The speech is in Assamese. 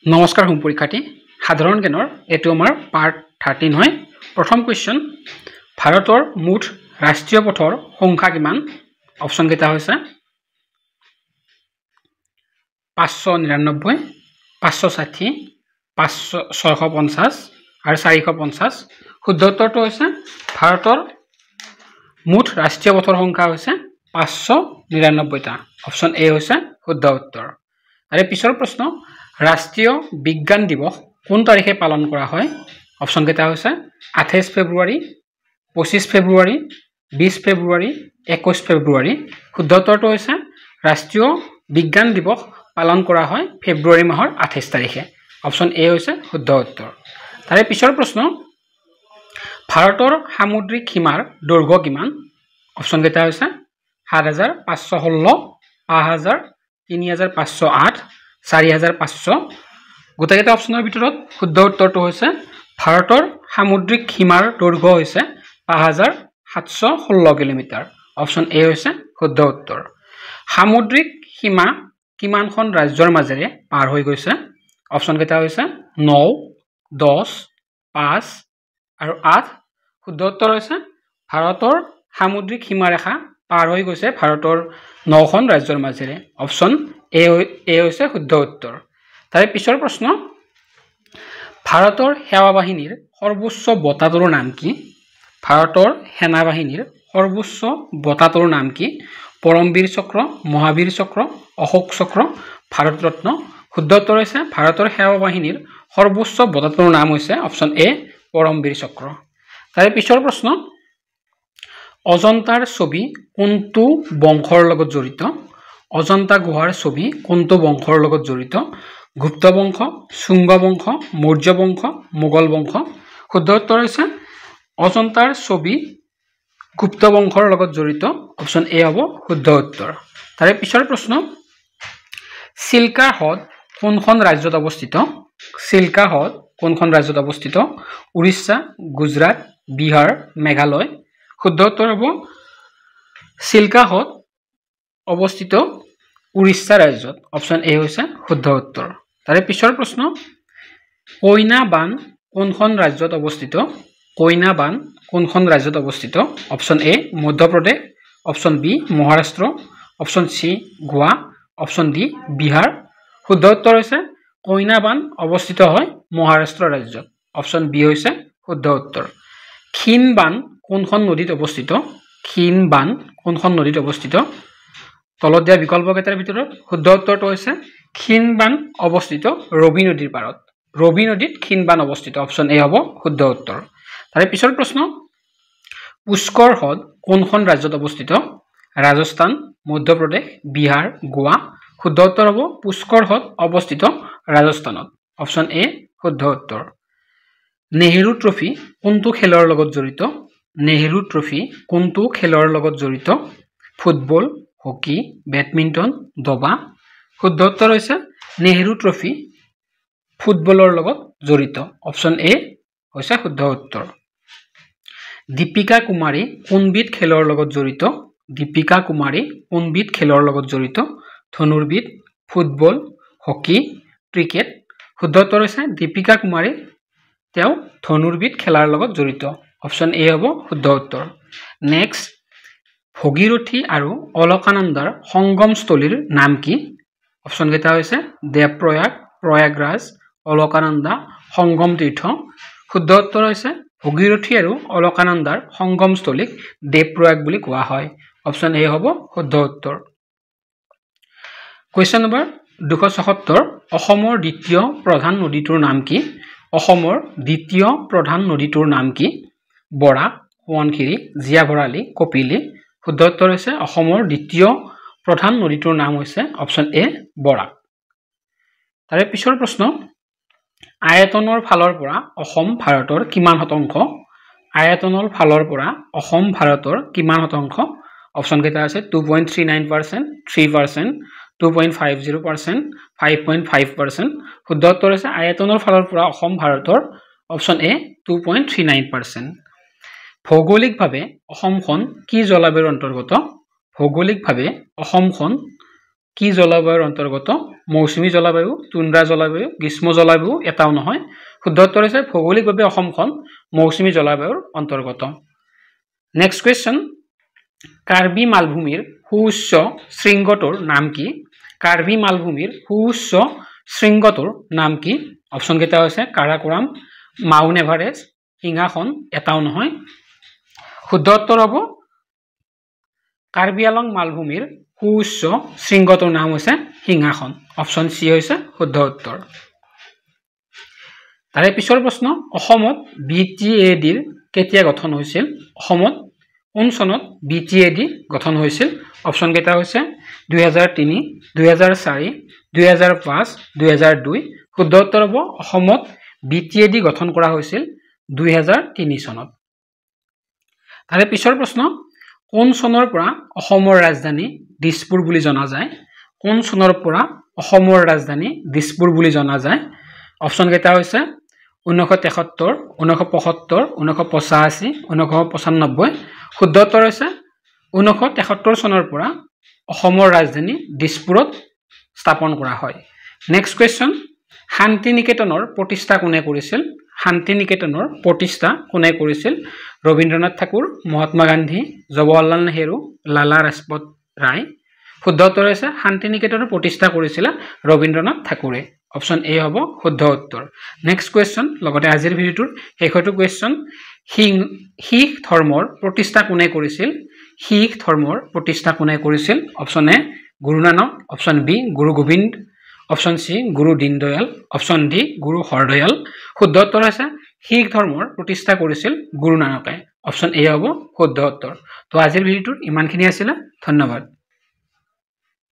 নমস্কাৰ হোম পৰীক্ষাৰ্থী সাধাৰণ জ্ঞানৰ এটো আমাৰ পাৰ্ট 13 হয় প্ৰথম কোৱেশ্চন ভাৰতৰ মুঠ ৰাষ্ট্ৰীয় পথৰ সংখ্যা কিমান অপচন কেইটা হৈছে 599 560 650 আৰু 450 শুদ্ধ উত্তৰটো হৈছে ভাৰতৰ মুঠ ৰাষ্ট্ৰীয় পথৰ সংখ্যা হৈছে 599 টা অপচন এ হৈছে শুদ্ধ উত্তৰ আৰু পিছৰ প্ৰশ্ন ৰাষ্ট্ৰীয় বিজ্ঞান দিৱস কোন তাৰিখে পালন কৰা হয় অপচন কেইটা হৈছে 28 ফেব্ৰুৱাৰী 25 ফেব্ৰুৱাৰী 20 ফেব্ৰুৱাৰী 21 ফেব্ৰুৱাৰী শুদ্ধ উত্তৰটো হৈছে ৰাষ্ট্ৰীয় বিজ্ঞান দিৱস পালন কৰা হয় ফেব্ৰুৱাৰী মাহৰ 28 তাৰিখে অপচন এ হৈছে শুদ্ধ উত্তৰ তাৰে পিছৰ প্ৰশ্ন ভাৰতৰ সামুদ্ৰিক সীমাৰ দৈৰ্ঘ্য কিমান অপচন কেইটা হৈছে 7516 5000 3508 4500 গোটেইটা অপচনৰ ভিতৰত শুদ্ধ উত্তৰটো হৈছে ভাৰতৰ সামুদ্ৰিক সীমাৰ দৈৰ্ঘ্য হৈছে 5716 কিলোমিটাৰ অপচন এ হৈছে শুদ্ধ উত্তৰ সামুদ্ৰিক সীমা কিমানখন ৰাজ্যৰ মাজেৰে পাৰ হৈ গৈছে অপচন কেইটা হৈছে 9 10 5 আৰু 8 শুদ্ধ উত্তৰ হৈছে ভাৰতৰ সামুদ্ৰিক সীমাৰেখা পাৰ হৈ গৈছে ভাৰতৰ 9খন ৰাজ্যৰ মাজেৰে অপচন এ হৈছে শুদ্ধ উত্তৰ তাৰে পিছৰ প্ৰশ্ন ভাৰতৰ সেৱা বাহিনীৰ সৰ্বোচ্চ বঁটাটোৰ নাম কি ভাৰতৰ সেনা বাহিনীৰ সৰ্বোচ্চ বঁটাটোৰ নাম কি পৰমবীৰ চক্ৰ মহাবীৰ চক্ৰ অশোক চক্ৰ ভাৰত ৰত্ন শুদ্ধ উত্তৰ হৈছে ভাৰতৰ সেৱা বাহিনীৰ সৰ্বোচ্চ বঁটাটোৰ নাম হৈছে অপচন এ পৰমবীৰ চক্ৰ তাৰে পিছৰ প্ৰশ্ন অজন্তাৰ ছবি কোনটো বংশৰ লগত জড়িত অজন্তা গুহাৰ ছবি কোনটো বংশৰ লগত জড়িত গুপ্ত বংশ শুঙ্গ বংশ মৌৰ্য বংশ মোগল বংশ শুদ্ধ উত্তৰ হৈছে অজন্তাৰ ছবি গুপ্ত বংশৰ লগত জড়িত অপচন এ হ'ব শুদ্ধ উত্তৰ তাৰে পিছৰ প্ৰশ্ন চিল্কা হ্ৰদ কোনখন ৰাজ্যত অৱস্থিত চিল্কা হ্ৰদ কোনখন ৰাজ্যত অৱস্থিত উৰিষ্যা গুজৰাট বিহাৰ মেঘালয় শুদ্ধ উত্তৰ হ'ব চিল্কা হ্ৰদ অৱস্থিত উৰিষ্যা ৰাজ্যত অপচন এ হৈছে শুদ্ধ উত্তৰ তাৰে পিছৰ প্ৰশ্ন কইনা বান কোনখন ৰাজ্যত অৱস্থিত কইনা বান কোনখন ৰাজ্যত অৱস্থিত option A Madhya Pradesh option B Maharashtra option C Goa option D Bihar শুদ্ধ উত্তৰ হৈছে কইনা বান অৱস্থিত হয় মহাৰাষ্ট্ৰ ৰাজ্যত অপচন বি হৈছে শুদ্ধ উত্তৰ ক্ষীণ বান কোনখন নদীত অৱস্থিত ক্ষীণ বান কোনখন নদীত অৱস্থিত তলত দিয়া বিকল্পকেইটাৰ ভিতৰত শুদ্ধ উত্তৰটো হৈছে ক্ষীণ বান অৱস্থিত ৰবি নদীৰ পাৰত ৰবি নদীত ক্ষীণ বান অৱস্থিত অপচন এ হ'ব শুদ্ধ উত্তৰ তাৰে পিছৰ প্ৰশ্ন পুষ্কৰ হ্ৰদ কোনখন ৰাজ্যত অৱস্থিত ৰাজস্থান মধ্যপ্ৰদেশ বিহাৰ গোৱা শুদ্ধ উত্তৰ হ'ব পুষ্কৰ হ্ৰদ অৱস্থিত ৰাজস্থানত অপচন এ শুদ্ধ উত্তৰ নেহেৰু ট্ৰফি কোনটো খেলৰ লগত জড়িত নেহেৰু ট্ৰফি কোনটো খেলৰ লগত জড়িত ফুটবল হকি বেডমিণ্টন দবা শুদ্ধ উত্তৰ হৈছে নেহেৰু ট্ৰফি ফুটবলৰ লগত জড়িত অপচন এ হৈছে শুদ্ধ উত্তৰ দীপিকা কুমাৰী কোনবিধ খেলৰ লগত জড়িত দীপিকা কুমাৰী কোনবিধ খেলৰ লগত জড়িত ধনুৰ্বিদ ফুটবল হকি ক্ৰিকেট শুদ্ধ উত্তৰ হৈছে দীপিকা কুমাৰী তেওঁ ধনুৰ্বিদ খেলাৰ লগত জড়িত অপচন এ হ'ব শুদ্ধ উত্তৰ নেক্সট ভগীৰথী আৰু অলকানন্দাৰ সংগমস্থলীৰ নাম কি অপচন কেইটা হৈছে দেৱপ্ৰয়াগ প্ৰয়াগৰাজ অলকানন্দা সংগম তীৰ্থ শুদ্ধ উত্তৰ হৈছে ভগীৰথী আৰু অলকানন্দাৰ সংগমস্থলীক দেৱপ্ৰয়াগ বুলি কোৱা হয় অপচন এ হ'ব শুদ্ধ উত্তৰ কুৱেশ্যন নম্বৰ 277 অসমৰ দ্বিতীয় প্ৰধান নদীটোৰ নাম কি অসমৰ দ্বিতীয় প্ৰধান নদীটোৰ নাম কি বৰাক সোৱণশিৰি জীয়া ভৰালী কপিলী শুদ্ধ উত্তৰ হৈছে অসমৰ দ্বিতীয় প্ৰধান নদীটোৰ নাম হৈছে অপচন এ বৰাক তাৰে পিছৰ প্ৰশ্ন আয়তনৰ ফালৰ পৰা অসম ভাৰতৰ কিমান শতাংশ আয়তনৰ ফালৰ পৰা অসম ভাৰতৰ কিমান শতাংশ অপচন কেইটা আছে 2.39% 3% 2.50% 5.5% শুদ্ধ উত্তৰ হৈছে আয়তনৰ ফালৰ পৰা অসম ভাৰতৰ অপচন এ 2.39% ভৌগোলিকভাৱে অসমখন কি জলবায়ুৰ অন্তৰ্গত ভৌগোলিকভাৱে অসমখন কি জলবায়ুৰ অন্তৰ্গত মৌচুমী জলবায়ু তুন্দ্ৰা জলবায়ু গ্ৰীষ্ম জলবায়ু এটাও নহয় শুদ্ধ উত্তৰ হৈছে ভৌগোলিকভাৱে অসমখন মৌচুমী জলবায়ুৰ অন্তৰ্গত নেক্সট কোৱেশ্চন কাৰ্বি মালভূমিৰ সুউচ্চ শৃংগটোৰ নাম কি কাৰ্বি মালভূমিৰ সুউচ্চ শৃংগটোৰ নাম কি অপচন কেইটা হৈছে কাৰাকোৰাম মাউণ্ট এভাৰেষ্ট সিংহাসন এটাও নহয় শুদ্ধ উত্তৰ হ'ব কাৰ্বি আলং মালভূমিৰ সুউচ্চ শৃংগটোৰ নাম হৈছে সিংহাসন অপচন সি হৈছে শুদ্ধ উত্তৰ তাৰে পিছৰ প্ৰশ্ন অসমত বিটিএডিৰ কেতিয়া গঠন হৈছিল অসমত কোন চনত বিটিএডি গঠন হৈছিল অপচন কেইটা হৈছে 2003 2004 2005 2002 শুদ্ধ উত্তৰ হ'ব অসমত বিটিএডি গঠন কৰা হৈছিল 2003 চনত তাৰে পিছৰ প্ৰশ্ন কোন চনৰ পৰা অসমৰ ৰাজধানী দিছপুৰ বুলি জনা যায় কোন চনৰ পৰা অসমৰ ৰাজধানী দিছপুৰ বুলি জনা যায় অপচন কেইটা হৈছে 1973 1975 1985 1995 শুদ্ধ উত্তৰ হৈছে 1973 চনৰ পৰা অসমৰ ৰাজধানী দিছপুৰত স্থাপন কৰা হয় নেক্সট কোৱেশ্চন শান্তি নিকেতনৰ প্ৰতিষ্ঠা কোনে কৰিছিল শান্তি নিকেতনৰ প্ৰতিষ্ঠা কোনে কৰিছিল ৰবীন্দ্ৰনাথ ঠাকুৰ মহাত্মা গান্ধী জৱাহৰলাল নেহেৰু লালা ৰাজপথ ৰায় শুদ্ধ উত্তৰ হৈছে শান্তি নিকেতনৰ প্ৰতিষ্ঠা কৰিছিল ৰবীন্দ্ৰনাথ ঠাকুৰে অপচন এ হ'ব শুদ্ধ উত্তৰ নেক্সট কোৱেশ্চন লগতে আজিৰ ভিডিওৰ শেষৰটো কোৱেশ্চন শিখ ধৰ্মৰ প্ৰতিষ্ঠা কোনে কৰিছিল শিখ ধৰ্মৰ প্ৰতিষ্ঠা কোনে কৰিছিল অপচন এ Guru Nanak option B Guru Gobind option সি গুৰু দীনদয়াল অপচন ডি গুৰু হৰদয়াল শুদ্ধ উত্তৰ হৈছে শিখ ধৰ্মৰ প্ৰতিষ্ঠা কৰিছিল গুৰু নানকে অপচন এ হ'ব শুদ্ধ উত্তৰ তো আজিৰ ভিডিওৰ ইমানখিনি আছিল ধন্যবাদ